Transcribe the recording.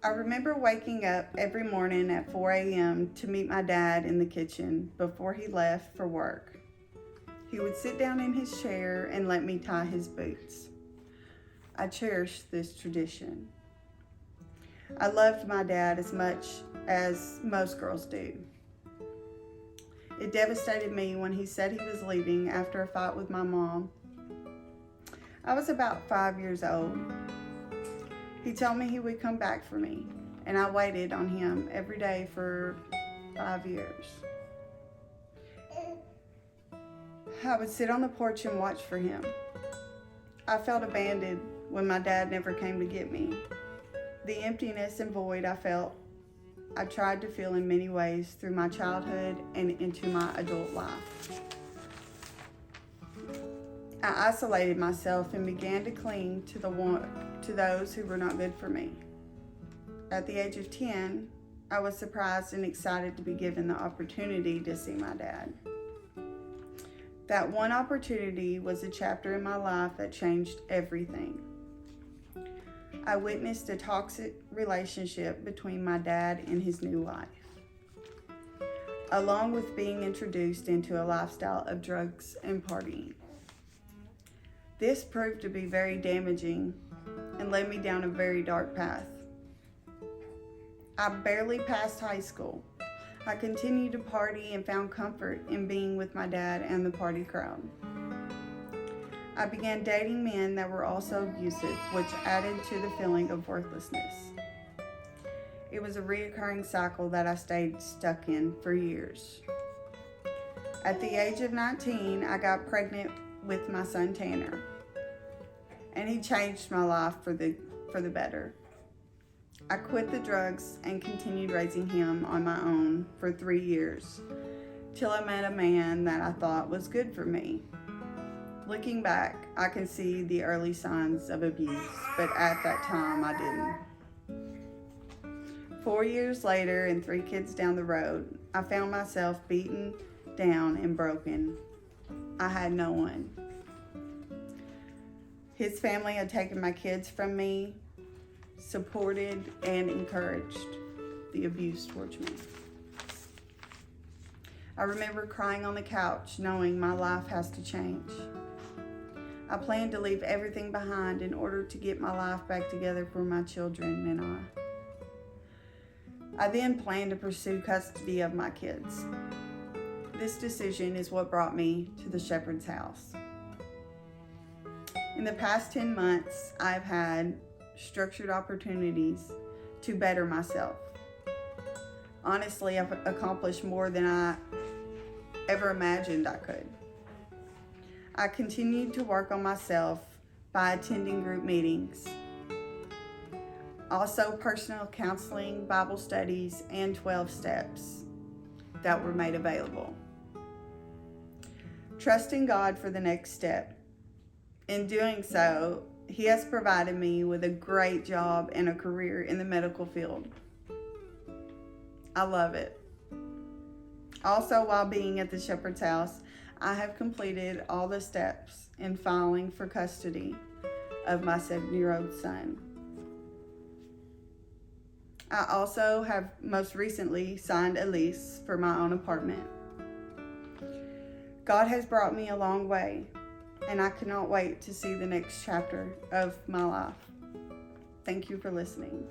I remember waking up every morning at 4 a.m. to meet my dad in the kitchen before he left for work. He would sit down in his chair and let me tie his boots. I cherished this tradition. I loved my dad as much as most girls do. It devastated me when he said he was leaving after a fight with my mom. I was about 5 years old. He told me he would come back for me, and I waited on him every day for 5 years. I would sit on the porch and watch for him. I felt abandoned when my dad never came to get me. The emptiness and void I felt, I tried to feel in many ways through my childhood and into my adult life. I isolated myself and began to cling to those who were not good for me. At the age of 10, I was surprised and excited to be given the opportunity to see my dad. That one opportunity was a chapter in my life that changed everything. I witnessed a toxic relationship between my dad and his new wife, along with being introduced into a lifestyle of drugs and partying. This proved to be very damaging and led me down a very dark path. I barely passed high school. I continued to party and found comfort in being with my dad and the party crowd. I began dating men that were also abusive, which added to the feeling of worthlessness. It was a recurring cycle that I stayed stuck in for years. At the age of 19, I got pregnant with my son Tanner, and he changed my life for the better. I quit the drugs and continued raising him on my own for 3 years, till I met a man that I thought was good for me. Looking back, I can see the early signs of abuse, but at that time I didn't. 4 years later and 3 kids down the road, I found myself beaten down and broken. I had no one. His family had taken my kids from me, supported and encouraged the abuse towards me. I remember crying on the couch, knowing my life has to change. I planned to leave everything behind in order to get my life back together for my children and I then planned to pursue custody of my kids. This decision is what brought me to the shepherd's house. In the past 10 months, I've had structured opportunities to better myself. Honestly, I've accomplished more than I ever imagined I could. I continued to work on myself by attending group meetings, also personal counseling, Bible studies, and 12 steps that were made available. Trusting God for the next step. In doing so, He has provided me with a great job and a career in the medical field. I love it. Also, while being at the shepherd's house, I have completed all the steps in filing for custody of my 7-year-old son. I also have most recently signed a lease for my own apartment. God has brought me a long way, and I cannot wait to see the next chapter of my life. Thank you for listening.